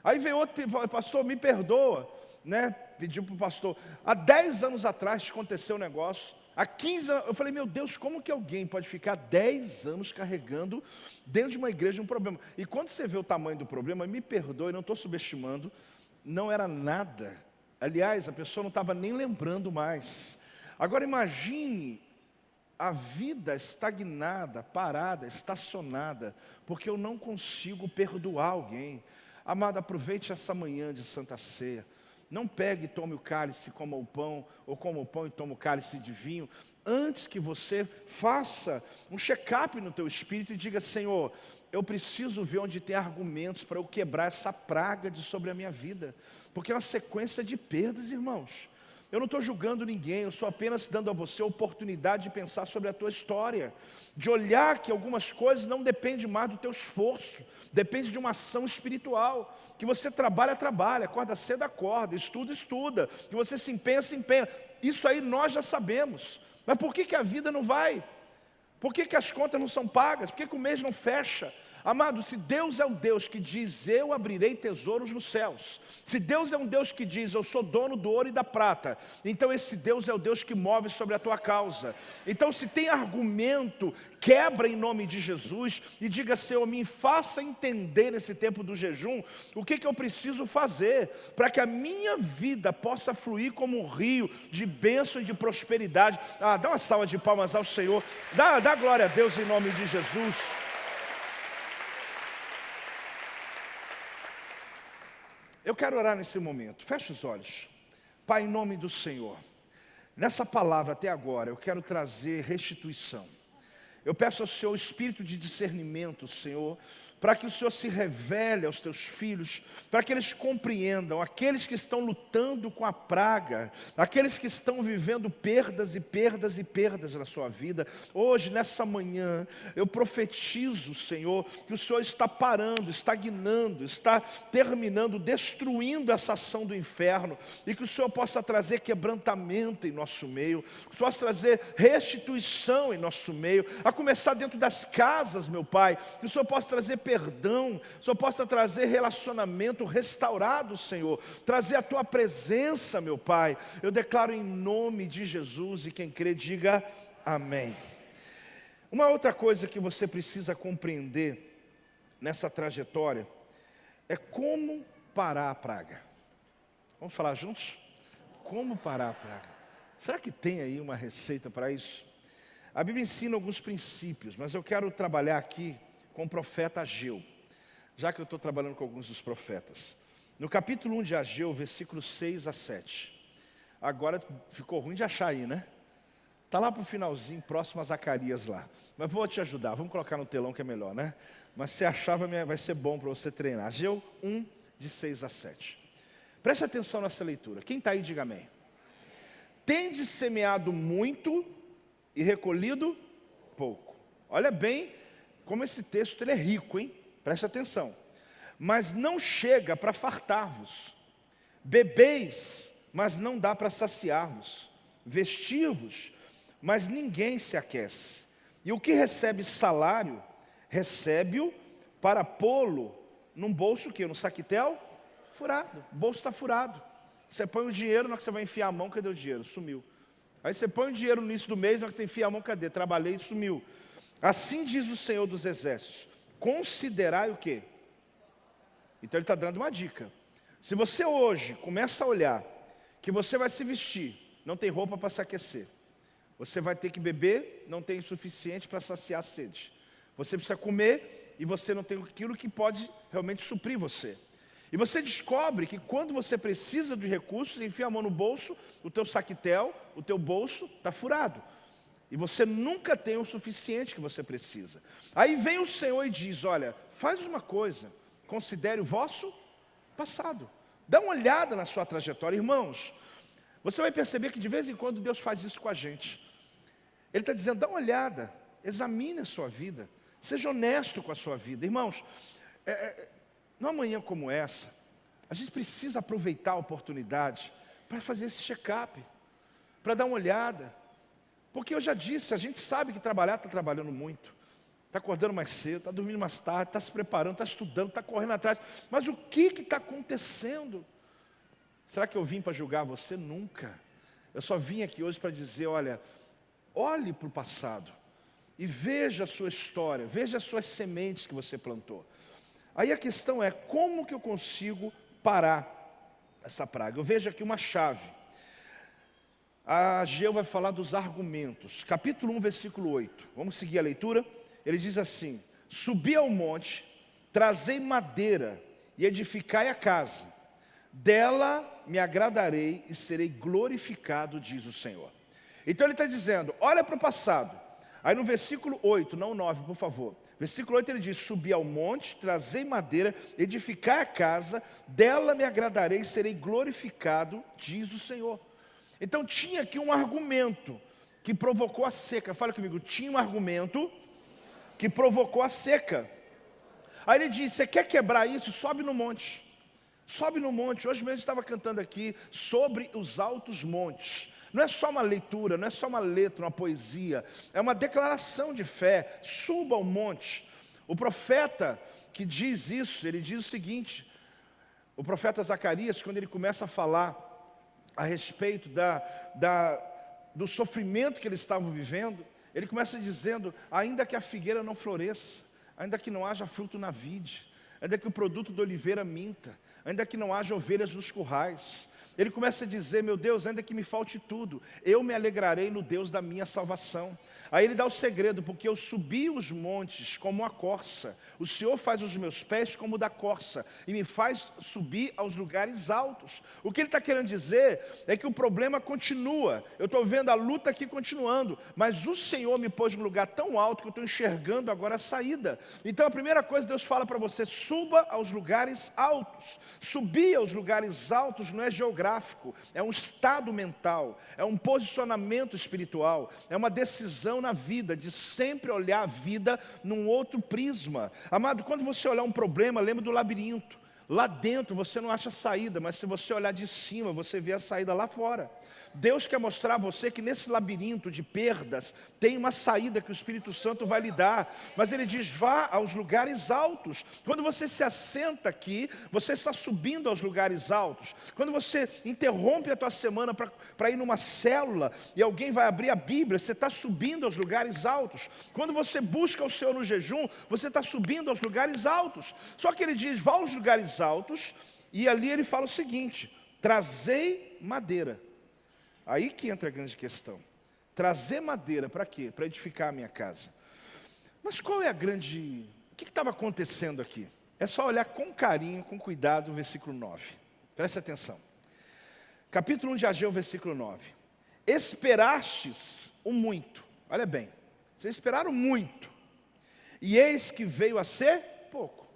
Aí veio outro, pastor, me perdoa, né? Pediu para o pastor, há 10 anos atrás aconteceu um negócio, há 15 anos, eu falei, meu Deus, como que alguém pode ficar 10 anos carregando dentro de uma igreja um problema? E quando você vê o tamanho do problema, me perdoe, não estou subestimando, não era nada. Aliás, a pessoa não estava nem lembrando mais. Agora imagine a vida estagnada, parada, estacionada, porque eu não consigo perdoar alguém. Amado, aproveite essa manhã de Santa Ceia. Não pegue e tome o cálice e coma o pão, ou coma o pão e tome o cálice de vinho, antes que você faça um check-up no teu espírito e diga, Senhor, eu preciso ver onde tem argumentos para eu quebrar essa praga sobre a minha vida. Porque é uma sequência de perdas, irmãos. Eu não estou julgando ninguém, eu estou apenas dando a você a oportunidade de pensar sobre a tua história. De olhar que algumas coisas não dependem mais do teu esforço. Depende de uma ação espiritual. Que você trabalha, acorda cedo, acorda, estuda. Que você se empenha. Isso aí nós já sabemos. Mas por que a vida não vai? Por que as contas não são pagas? Por que o mês não fecha? Amado, se Deus é o Deus que diz, eu abrirei tesouros nos céus. Se Deus é um Deus que diz, eu sou dono do ouro e da prata. Então esse Deus é o Deus que move sobre a tua causa. Então se tem argumento, quebra em nome de Jesus. E diga, Senhor, me faça entender nesse tempo do jejum, o que eu preciso fazer, para que a minha vida possa fluir como um rio de bênção e de prosperidade. Dá uma salva de palmas ao Senhor. Dá glória a Deus em nome de Jesus. Eu quero orar nesse momento. Feche os olhos. Pai, em nome do Senhor, nessa palavra até agora eu quero trazer restituição. Eu peço ao Senhor o espírito de discernimento, Senhor, para que o Senhor se revele aos teus filhos, para que eles compreendam, aqueles que estão lutando com a praga, aqueles que estão vivendo perdas e perdas e perdas na sua vida. Hoje, nessa manhã, eu profetizo, Senhor, que o Senhor está parando, estagnando, está terminando, destruindo essa ação do inferno, e que o Senhor possa trazer quebrantamento em nosso meio, que o Senhor possa trazer restituição em nosso meio, a começar dentro das casas, meu Pai, que o Senhor possa trazer perdão, o Senhor possa trazer relacionamento restaurado, Senhor, trazer a Tua presença, meu Pai. Eu declaro em nome de Jesus, e quem crê diga amém. Uma outra coisa que você precisa compreender nessa trajetória é como parar a praga. Vamos falar juntos? Como parar a praga? Será que tem aí uma receita para isso? A Bíblia ensina alguns princípios, mas eu quero trabalhar aqui com o profeta Ageu, já que eu estou trabalhando com alguns dos profetas. No capítulo 1 de Ageu, versículos 6 a 7. Agora ficou ruim de achar aí, né? Está lá para o finalzinho, próximo a Zacarias lá. Mas vou te ajudar, vamos colocar no telão que é melhor, né? Mas se achar vai ser bom para você treinar. Ageu 1, de 6 a 7. Preste atenção nessa leitura. Quem está aí, diga amém. Tendes semeado muito e recolhido pouco. Olha bem como esse texto ele é rico, hein? Preste atenção. Mas não chega para fartar-vos. Bebeis, mas não dá para saciar-vos. Vestir-vos, mas ninguém se aquece. E o que recebe salário, recebe-o para pô-lo num bolso o quê? No saquitel? Furado. O bolso está furado. Você põe o dinheiro, na hora que você vai enfiar a mão, cadê o dinheiro? Sumiu. Aí você põe o dinheiro no início do mês, na hora que você enfia a mão, cadê? Trabalhei e sumiu. Assim diz o Senhor dos Exércitos, considerai o quê? Então ele está dando uma dica. Se você hoje começa a olhar que você vai se vestir, não tem roupa para se aquecer, você vai ter que beber, não tem o suficiente para saciar a sede, você precisa comer e você não tem aquilo que pode realmente suprir você. E você descobre que quando você precisa de recursos, enfia a mão no bolso, o teu saquitel, o teu bolso está furado. E você nunca tem o suficiente que você precisa. Aí vem o Senhor e diz, olha, faz uma coisa, considere o vosso passado. Dá uma olhada na sua trajetória. Irmãos, você vai perceber que de vez em quando Deus faz isso com a gente. Ele está dizendo, dá uma olhada, examine a sua vida, seja honesto com a sua vida. Irmãos, numa manhã como essa, a gente precisa aproveitar a oportunidade para fazer esse check-up, para dar uma olhada. Porque eu já disse, a gente sabe que trabalhar está trabalhando muito, está acordando mais cedo, está dormindo mais tarde, está se preparando, está estudando, está correndo atrás. Mas o que está acontecendo? Será que eu vim para julgar você? Nunca. Eu só vim aqui hoje para dizer, olha, olhe para o passado e veja a sua história, veja as suas sementes que você plantou. Aí a questão é, como que eu consigo parar essa praga? Eu vejo aqui uma chave. Ageu vai falar dos argumentos. Capítulo 1, versículo 8. Vamos seguir a leitura? Ele diz assim, subi ao monte, trazei madeira e edificai a casa. Dela me agradarei e serei glorificado, diz o Senhor. Então ele está dizendo, olha para o passado. Aí no versículo 8, não 9, por favor. Versículo 8 ele diz, subi ao monte, trazei madeira, edificai a casa, dela me agradarei e serei glorificado, diz o Senhor. Então tinha aqui um argumento que provocou a seca. Fala comigo, tinha um argumento que provocou a seca. Aí ele disse, você quer quebrar isso? Sobe no monte. Sobe no monte. Hoje mesmo eu estava cantando aqui sobre os altos montes. Não é só uma leitura, não é só uma letra, uma poesia. É uma declaração de fé. Suba ao monte. O profeta que diz isso, ele diz o seguinte. O profeta Zacarias, quando ele começa a falar a respeito do sofrimento que eles estavam vivendo, ele começa dizendo, ainda que a figueira não floresça, ainda que não haja fruto na vide, ainda que o produto da oliveira minta, ainda que não haja ovelhas nos currais, ele começa a dizer, meu Deus, ainda que me falte tudo, eu me alegrarei no Deus da minha salvação. Aí ele dá o segredo: porque eu subi os montes como a corça, o Senhor faz os meus pés como o da corça, e me faz subir aos lugares altos. O que ele está querendo dizer é que o problema continua, eu estou vendo a luta aqui continuando, mas o Senhor me pôs num lugar tão alto que eu estou enxergando agora a saída. Então a primeira coisa Deus fala para você: suba aos lugares altos. Subir aos lugares altos não é geográfico, é um estado mental, é um posicionamento espiritual, é uma decisão na vida, de sempre olhar a vida num outro prisma. Amado, quando você olhar um problema, lembra do labirinto. Lá dentro você não acha saída, mas se você olhar de cima, você vê a saída lá fora. Deus quer mostrar a você que nesse labirinto de perdas tem uma saída que o Espírito Santo vai lhe dar. Mas ele diz: vá aos lugares altos. Quando você se assenta aqui, você está subindo aos lugares altos. Quando você interrompe a tua semana para ir numa célula e alguém vai abrir a Bíblia, você está subindo aos lugares altos. Quando você busca o Senhor no jejum, você está subindo aos lugares altos. Só que ele diz: vá aos lugares altos, e ali ele fala o seguinte: trazei madeira. Aí que entra a grande questão. Trazer madeira para quê? Para edificar a minha casa. Mas qual é a grande... O que estava acontecendo aqui? É só olhar com carinho, com cuidado o versículo 9. Preste atenção. Capítulo 1 de Ageu, versículo 9. Esperastes o muito. Olha bem. Vocês esperaram muito. E eis que veio a ser pouco.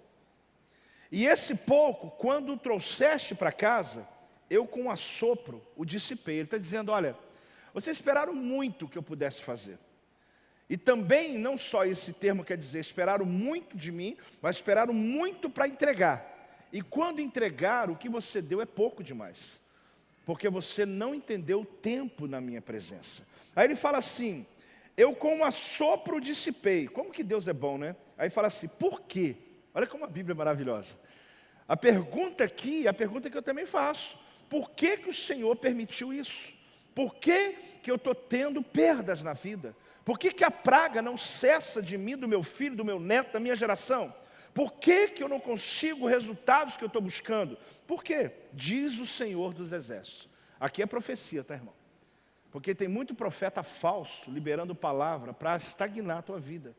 E esse pouco, quando o trouxeste para casa, eu com um assopro o dissipei. Ele está dizendo: olha, vocês esperaram muito que eu pudesse fazer. E também, não só esse termo quer dizer, esperaram muito de mim, mas esperaram muito para entregar. E quando entregar, o que você deu é pouco demais. Porque você não entendeu o tempo na minha presença. Aí ele fala assim: eu com um assopro dissipei. Como que Deus é bom, né? Aí fala assim: por quê? Olha como a Bíblia é maravilhosa. A pergunta aqui é a pergunta que eu também faço. Por que que o Senhor permitiu isso? Por que que eu estou tendo perdas na vida? Por que que a praga não cessa de mim, do meu filho, do meu neto, da minha geração? Por que que eu não consigo resultados que eu estou buscando? Por quê? Diz o Senhor dos Exércitos. Aqui é profecia, tá, irmão? Porque tem muito profeta falso liberando palavra para estagnar a tua vida.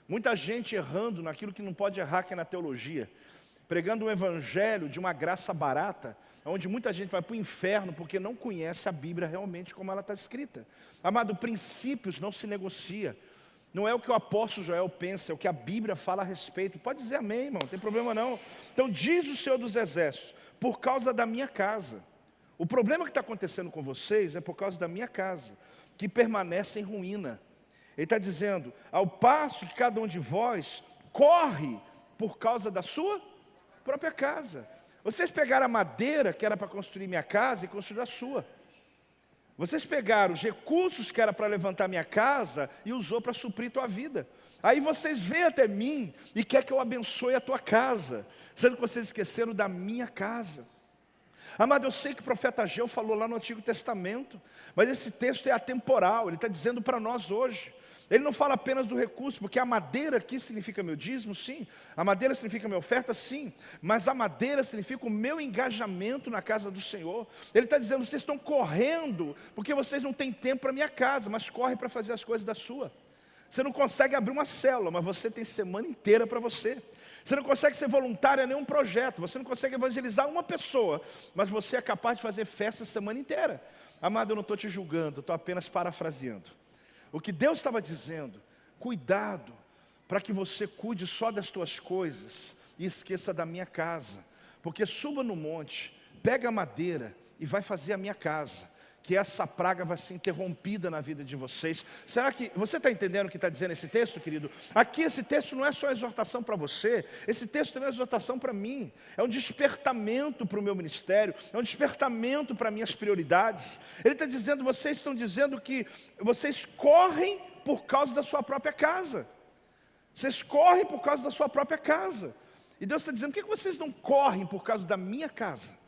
Muita gente errando naquilo que não pode errar, que é na teologia. Pregando um evangelho de uma graça barata, onde muita gente vai para o inferno porque não conhece a Bíblia realmente como ela está escrita. Amado, princípios não se negocia. Não é o que o apóstolo Joel pensa, é o que a Bíblia fala a respeito. Pode dizer amém, irmão, não tem problema não. Então diz o Senhor dos Exércitos: por causa da minha casa. O problema que está acontecendo com vocês é por causa da minha casa, que permanece em ruína. Ele está dizendo: ao passo que cada um de vós corre por causa da sua própria casa. Vocês pegaram a madeira que era para construir minha casa e construíram a sua. Vocês pegaram os recursos que era para levantar minha casa e usou para suprir tua vida. Aí vocês vêm até mim e quer que eu abençoe a tua casa, sendo que vocês esqueceram da minha casa. Amado, eu sei que o profeta Ageu falou lá no Antigo Testamento, mas esse texto é atemporal, ele está dizendo para nós hoje. Ele não fala apenas do recurso, porque a madeira aqui significa meu dízimo, sim. A madeira significa minha oferta, sim. Mas a madeira significa o meu engajamento na casa do Senhor. Ele está dizendo: vocês estão correndo, porque vocês não têm tempo para a minha casa, mas correm para fazer as coisas da sua. Você não consegue abrir uma célula, mas você tem semana inteira para você. Você não consegue ser voluntário a nenhum projeto, você não consegue evangelizar uma pessoa, mas você é capaz de fazer festa a semana inteira. Amado, eu não estou te julgando, estou apenas parafraseando. O que Deus estava dizendo: cuidado, para que você cuide só das tuas coisas e esqueça da minha casa. Porque suba no monte, pega a madeira e vai fazer a minha casa, que essa praga vai ser interrompida na vida de vocês. Será que você está entendendo o que está dizendo esse texto, querido? Aqui esse texto não é só exortação para você, esse texto também é exortação para mim. É um despertamento para o meu ministério, é um despertamento para minhas prioridades. Ele está dizendo: vocês estão dizendo que vocês correm por causa da sua própria casa. Vocês correm por causa da sua própria casa. E Deus está dizendo: por que vocês não correm por causa da minha casa?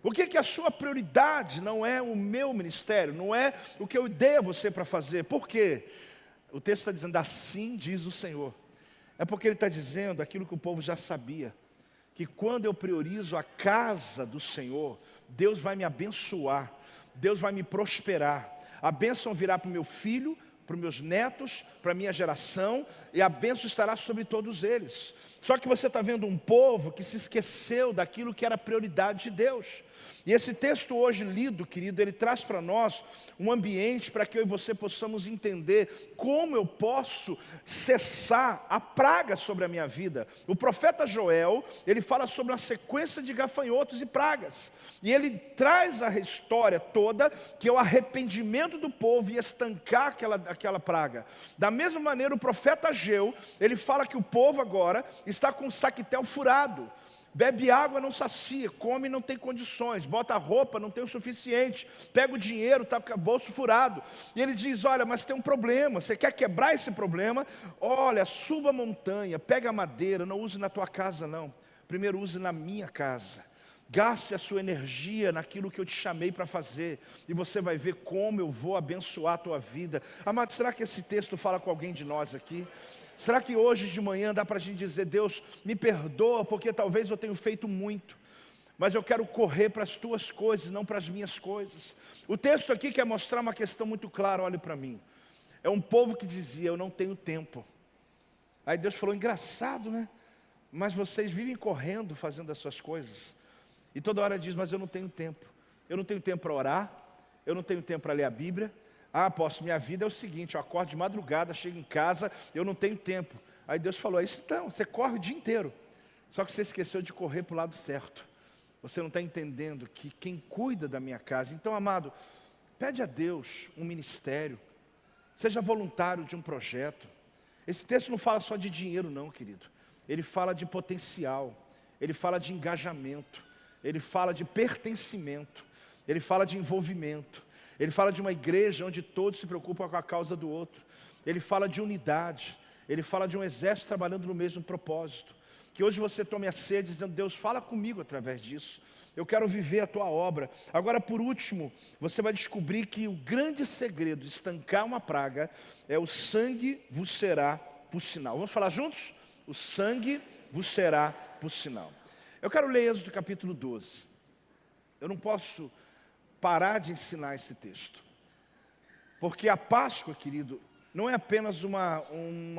Por que a sua prioridade não é o meu ministério, não é o que eu dei a você para fazer? Por quê? O texto está dizendo: assim diz o Senhor. É porque Ele está dizendo aquilo que o povo já sabia, que quando eu priorizo a casa do Senhor, Deus vai me abençoar, Deus vai me prosperar. A bênção virá para o meu filho, para os meus netos, para a minha geração, e a bênção estará sobre todos eles. Só que você está vendo um povo que se esqueceu daquilo que era prioridade de Deus. E esse texto hoje lido, querido, ele traz para nós um ambiente para que eu e você possamos entender como eu posso cessar a praga sobre a minha vida. O profeta Joel, ele fala sobre uma sequência de gafanhotos e pragas. E ele traz a história toda, que é o arrependimento do povo e estancar aquela praga. Da mesma maneira, o profeta Ageu, ele fala que o povo agora está com o saquetel furado. Bebe água, não sacia, come, não tem condições, bota roupa, não tem o suficiente, pega o dinheiro, está com o bolso furado. E ele diz, olha, mas tem um problema, você quer quebrar esse problema? Olha, suba a montanha, pega a madeira, não use na tua casa não, primeiro use na minha casa. Gaste a sua energia naquilo que eu te chamei para fazer, e você vai ver como eu vou abençoar a tua vida. Amado, será que esse texto fala com alguém de nós aqui? Será que hoje de manhã dá para a gente dizer, Deus, me perdoa, porque talvez eu tenha feito muito, mas eu quero correr para as tuas coisas, não para as minhas coisas. O texto aqui quer mostrar uma questão muito clara, olhe para mim. É um povo que dizia, eu não tenho tempo. Aí Deus falou, engraçado, né? Mas vocês vivem correndo, fazendo as suas coisas. E toda hora diz, mas eu não tenho tempo. Eu não tenho tempo para orar, eu não tenho tempo para ler a Bíblia. Ah, apóstolo, minha vida é o seguinte, eu acordo de madrugada, chego em casa, eu não tenho tempo. Aí Deus falou, então, você corre o dia inteiro. Só que você esqueceu de correr para o lado certo. Você não está entendendo que quem cuida da minha casa. Então, amado, pede a Deus um ministério. Seja voluntário de um projeto. Esse texto não fala só de dinheiro não, querido. Ele fala de potencial. Ele fala de engajamento. Ele fala de pertencimento. Ele fala de envolvimento. Ele fala de uma igreja onde todos se preocupam com a causa do outro. Ele fala de unidade. Ele fala de um exército trabalhando no mesmo propósito. Que hoje você tome a ceia dizendo, Deus, fala comigo através disso. Eu quero viver a tua obra. Agora, por último, você vai descobrir que o grande segredo de estancar uma praga é o sangue vos será por sinal. Vamos falar juntos? O sangue vos será por sinal. Eu quero ler Êxodo capítulo 12. Eu não posso parar de ensinar esse texto, porque a Páscoa, querido, não é apenas uma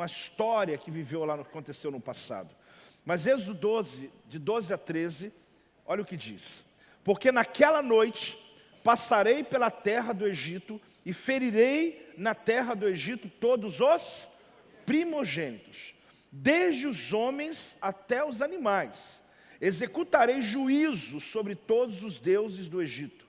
história que aconteceu no passado, mas Êxodo 12, de 12 a 13, olha o que diz, porque naquela noite passarei pela terra do Egito e ferirei na terra do Egito todos os primogênitos, desde os homens até os animais, executarei juízo sobre todos os deuses do Egito.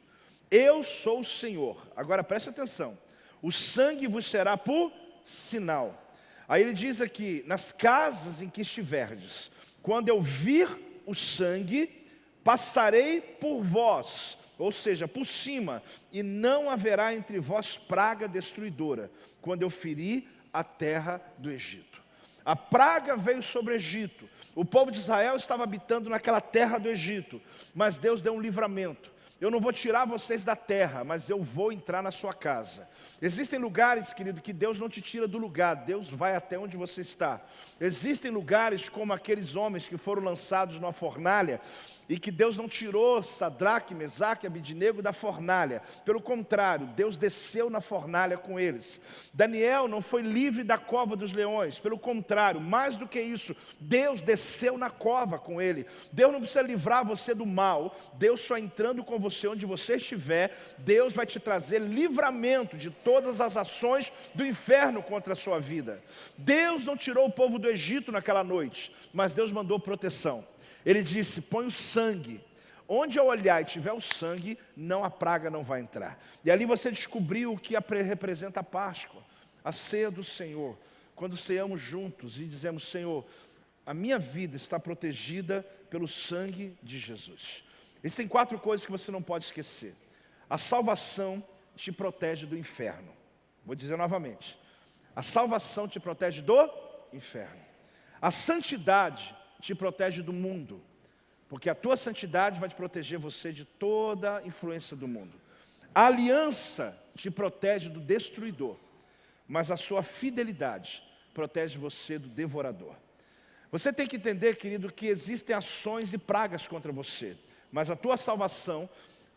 Eu sou o Senhor. Agora preste atenção. O sangue vos será por sinal. Aí ele diz aqui, nas casas em que estiverdes, quando eu vir o sangue, passarei por vós, ou seja, por cima, e não haverá entre vós praga destruidora, quando eu ferir a terra do Egito. A praga veio sobre o Egito. O povo de Israel estava habitando naquela terra do Egito, mas Deus deu um livramento. Eu não vou tirar vocês da terra, mas eu vou entrar na sua casa. Existem lugares, querido, que Deus não te tira do lugar, Deus vai até onde você está. Existem lugares como aqueles homens que foram lançados numa fornalha, e que Deus não tirou Sadraque, Mesaque e Abidnego da fornalha. Pelo contrário, Deus desceu na fornalha com eles. Daniel não foi livre da cova dos leões. Pelo contrário, mais do que isso, Deus desceu na cova com ele. Deus não precisa livrar você do mal. Deus só entrando com você onde você estiver, Deus vai te trazer livramento de todas as ações do inferno contra a sua vida. Deus não tirou o povo do Egito naquela noite, mas Deus mandou proteção. Ele disse, põe o sangue. Onde eu olhar e tiver o sangue, a praga não vai entrar. E ali você descobriu o que representa a Páscoa, a ceia do Senhor. Quando ceamos juntos e dizemos, Senhor, a minha vida está protegida pelo sangue de Jesus. Existem 4 coisas que você não pode esquecer. A salvação te protege do inferno. Vou dizer novamente. A salvação te protege do inferno. A santidade te protege do mundo, porque a tua santidade vai te proteger você de toda a influência do mundo. A aliança te protege do destruidor, mas a sua fidelidade protege você do devorador. Você tem que entender, querido, que existem ações e pragas contra você, mas a tua salvação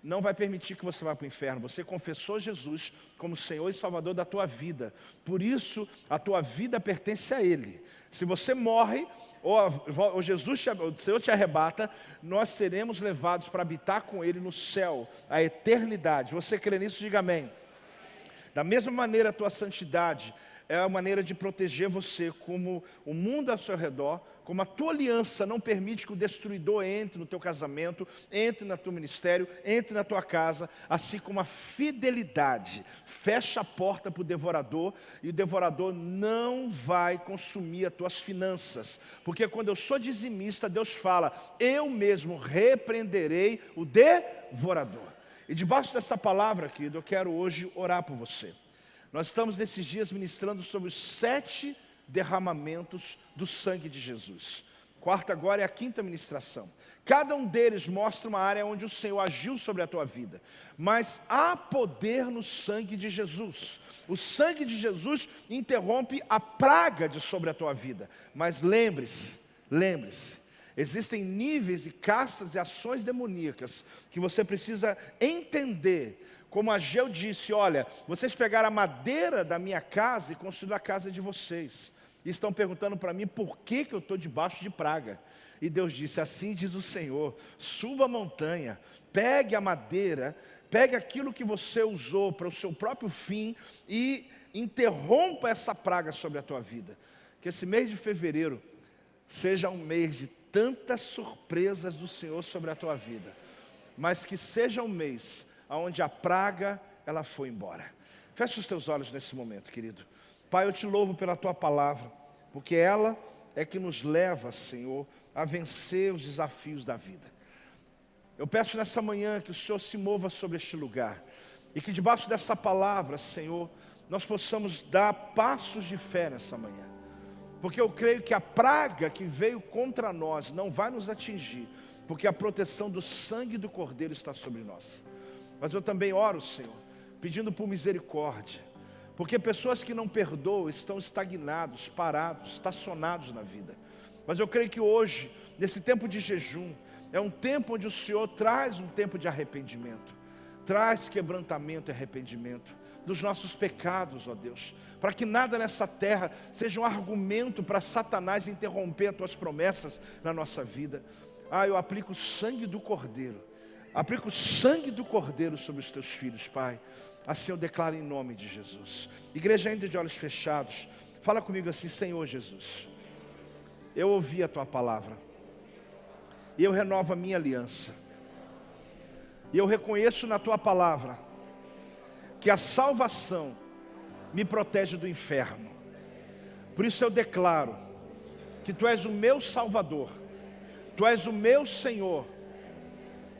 não vai permitir que você vá para o inferno. Você confessou Jesus como Senhor e Salvador da tua vida. Por isso, a tua vida pertence a Ele. Se você morre, ou Jesus, o Senhor te arrebata, nós seremos levados para habitar com Ele no céu, a eternidade. Você crê nisso? Diga amém. Da mesma maneira, a tua santidade é a maneira de proteger você, como o mundo ao seu redor, como a tua aliança não permite que o destruidor entre no teu casamento, entre no teu ministério, entre na tua casa, assim como a fidelidade fecha a porta para o devorador, e o devorador não vai consumir as tuas finanças, porque quando eu sou dizimista, Deus fala, eu mesmo repreenderei o devorador. E debaixo dessa palavra, querido, eu quero hoje orar por você. Nós estamos nesses dias ministrando sobre os 7 derramamentos do sangue de Jesus. Quarta agora é a 5ª ministração. Cada um deles mostra uma área onde o Senhor agiu sobre a tua vida. Mas há poder no sangue de Jesus. O sangue de Jesus interrompe a praga de sobre a tua vida. Mas lembre-se, existem níveis e castas e ações demoníacas que você precisa entender. Como Ageu disse, olha, vocês pegaram a madeira da minha casa e construíram a casa de vocês. E estão perguntando para mim por que eu estou debaixo de praga. E Deus disse, assim diz o Senhor, suba a montanha, pegue a madeira, pegue aquilo que você usou para o seu próprio fim e interrompa essa praga sobre a tua vida. Que esse mês de fevereiro seja um mês de tantas surpresas do Senhor sobre a tua vida. Mas que seja um mês onde a praga, ela foi embora. Feche os teus olhos nesse momento, querido. Pai, eu te louvo pela tua palavra, porque ela é que nos leva, Senhor, a vencer os desafios da vida. Eu peço nessa manhã que o Senhor se mova sobre este lugar, e que debaixo dessa palavra, Senhor, nós possamos dar passos de fé nessa manhã. Porque eu creio que a praga que veio contra nós não vai nos atingir, porque a proteção do sangue do Cordeiro está sobre nós. Mas eu também oro, Senhor, pedindo por misericórdia, porque pessoas que não perdoam estão estagnados, parados, estacionados na vida. Mas eu creio que hoje, nesse tempo de jejum, é um tempo onde o Senhor traz um tempo de arrependimento, traz quebrantamento e arrependimento dos nossos pecados, ó Deus, para que nada nessa terra seja um argumento para Satanás interromper as tuas promessas na nossa vida. Eu aplico o sangue do Cordeiro, aplica o sangue do Cordeiro sobre os teus filhos, Pai. Assim eu declaro em nome de Jesus. Igreja ainda de olhos fechados, fala comigo assim, Senhor Jesus, eu ouvi a tua palavra, e eu renovo a minha aliança, e eu reconheço na tua palavra, que a salvação me protege do inferno. Por isso eu declaro, que tu és o meu Salvador, tu és o meu Senhor.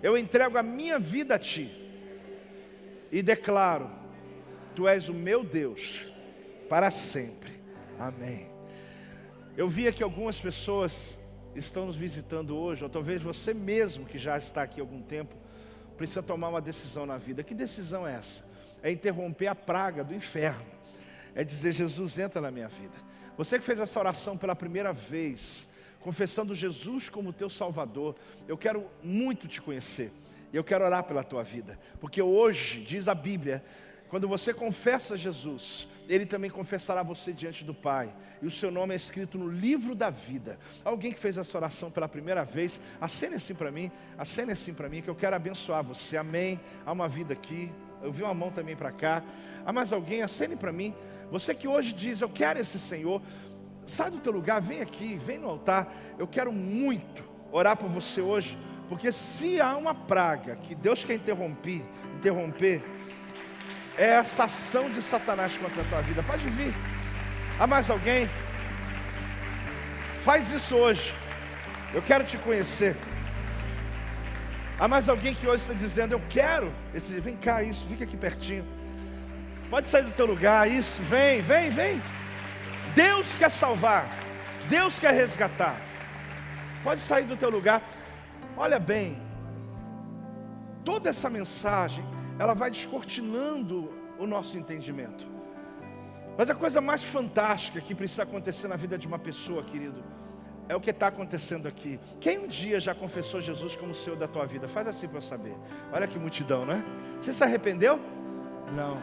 Eu entrego a minha vida a ti e declaro, tu és o meu Deus para sempre. Amém. Eu vi aqui algumas pessoas estão nos visitando hoje, ou talvez você mesmo que já está aqui há algum tempo, precisa tomar uma decisão na vida. Que decisão é essa? É interromper a praga do inferno. É dizer, Jesus, entra na minha vida. Você que fez essa oração pela primeira vez, confessando Jesus como teu Salvador, eu quero muito te conhecer, e eu quero orar pela tua vida, porque hoje, diz a Bíblia, quando você confessa Jesus, Ele também confessará você diante do Pai, e o seu nome é escrito no livro da vida. Alguém que fez essa oração pela primeira vez, acene assim para mim, que eu quero abençoar você. Amém. Há uma vida aqui, eu vi uma mão também para cá. Há mais alguém? Acene para mim. Você que hoje diz, eu quero esse Senhor, sai do teu lugar, vem aqui, vem no altar. Eu quero muito orar por você hoje, porque se há uma praga que Deus quer interromper, é essa ação de Satanás contra a tua vida. Pode vir. Há mais alguém? Faz isso hoje. Eu quero te conhecer. Há mais alguém que hoje está dizendo, eu quero vem cá, isso, fica aqui pertinho. Pode sair do teu lugar, isso, vem. Deus quer salvar, Deus quer resgatar. Pode sair do teu lugar. Olha bem, toda essa mensagem, ela vai descortinando o nosso entendimento. Mas a coisa mais fantástica que precisa acontecer na vida de uma pessoa, querido, é o que está acontecendo aqui. Quem um dia já confessou Jesus como o Senhor da tua vida? Faz assim para eu saber. Olha que multidão, né? Você se arrependeu? Não.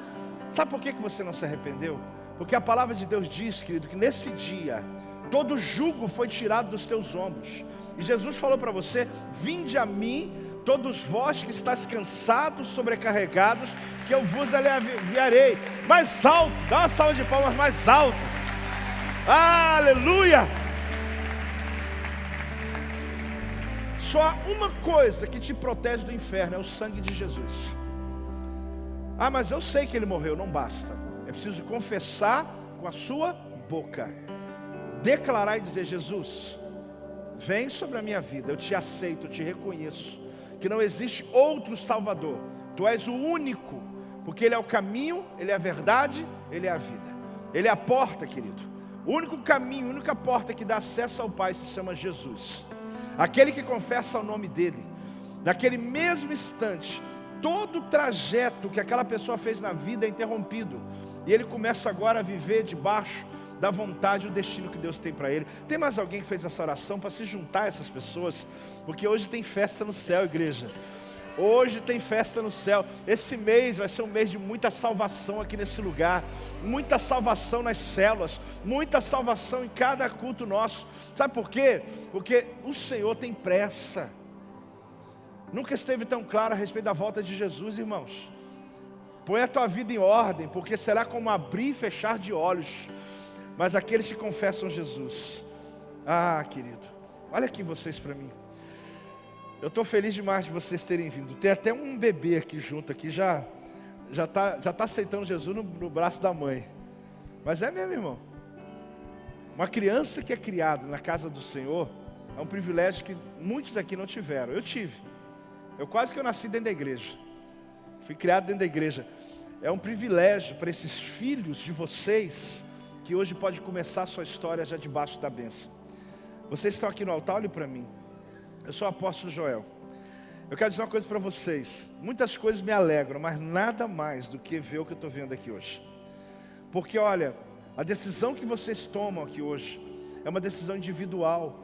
Sabe por que você não se arrependeu? Porque a palavra de Deus diz, querido, que nesse dia, todo jugo foi tirado dos teus ombros. E Jesus falou para você: vinde a mim, todos vós que estáis cansados, sobrecarregados, que eu vos aliviarei. Mais alto, dá uma salva de palmas mais alto. Aleluia! Só há uma coisa que te protege do inferno, é o sangue de Jesus. Ah, mas eu sei que ele morreu, não basta. É preciso confessar com a sua boca, declarar e dizer: Jesus, vem sobre a minha vida, eu te aceito, eu te reconheço, que não existe outro Salvador, Tu és o único, porque Ele é o caminho, Ele é a verdade, Ele é a vida, Ele é a porta, querido. O único caminho, a única porta que dá acesso ao Pai se chama Jesus. Aquele que confessa o nome dEle, naquele mesmo instante, todo o trajeto que aquela pessoa fez na vida é interrompido, e ele começa agora a viver debaixo da vontade e o destino que Deus tem para ele. Tem mais alguém que fez essa oração para se juntar a essas pessoas? Porque hoje tem festa no céu, igreja. Hoje tem festa no céu. Esse mês vai ser um mês de muita salvação aqui nesse lugar, muita salvação nas células, muita salvação em cada culto nosso. Sabe por quê? Porque o Senhor tem pressa. Nunca esteve tão claro a respeito da volta de Jesus, irmãos. Põe a tua vida em ordem, porque será como abrir e fechar de olhos. Mas aqueles que confessam Jesus, ah, querido, olha aqui vocês para mim. Eu estou feliz demais de vocês terem vindo. Tem até um bebê aqui junto, aqui já tá aceitando Jesus no braço da mãe. Mas é mesmo, irmão. Uma criança que é criada na casa do Senhor é um privilégio que muitos aqui não tiveram. Eu tive. Eu nasci dentro da igreja. Fui criado dentro da igreja. É um privilégio para esses filhos de vocês, que hoje pode começar a sua história já debaixo da bênção. Vocês estão aqui no altar, olhem para mim. Eu sou o apóstolo Joel. Eu quero dizer uma coisa para vocês. Muitas coisas me alegram, mas nada mais do que ver o que eu estou vendo aqui hoje. Porque olha, a decisão que vocês tomam aqui hoje é uma decisão individual.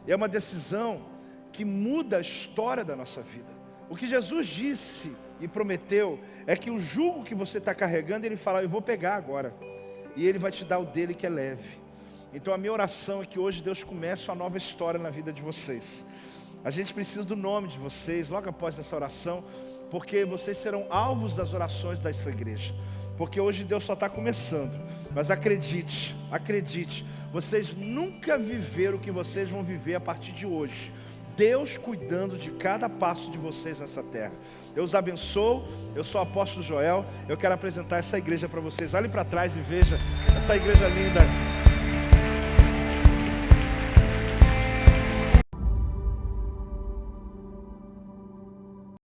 É uma decisão que muda a história da nossa vida. O que Jesus disse e prometeu é que o jugo que você está carregando, Ele fala: eu vou pegar agora, e Ele vai te dar o dele que é leve. Então a minha oração é que hoje Deus comece uma nova história na vida de vocês. A gente precisa do nome de vocês logo após essa oração, porque vocês serão alvos das orações dessa igreja. Porque hoje Deus só está começando. Mas acredite, vocês nunca viveram o que vocês vão viver a partir de hoje. Deus cuidando de cada passo de vocês nessa terra. Eu os abençoo. Eu sou o apóstolo Joel. Eu quero apresentar essa igreja para vocês. Olhem para trás e veja essa igreja linda.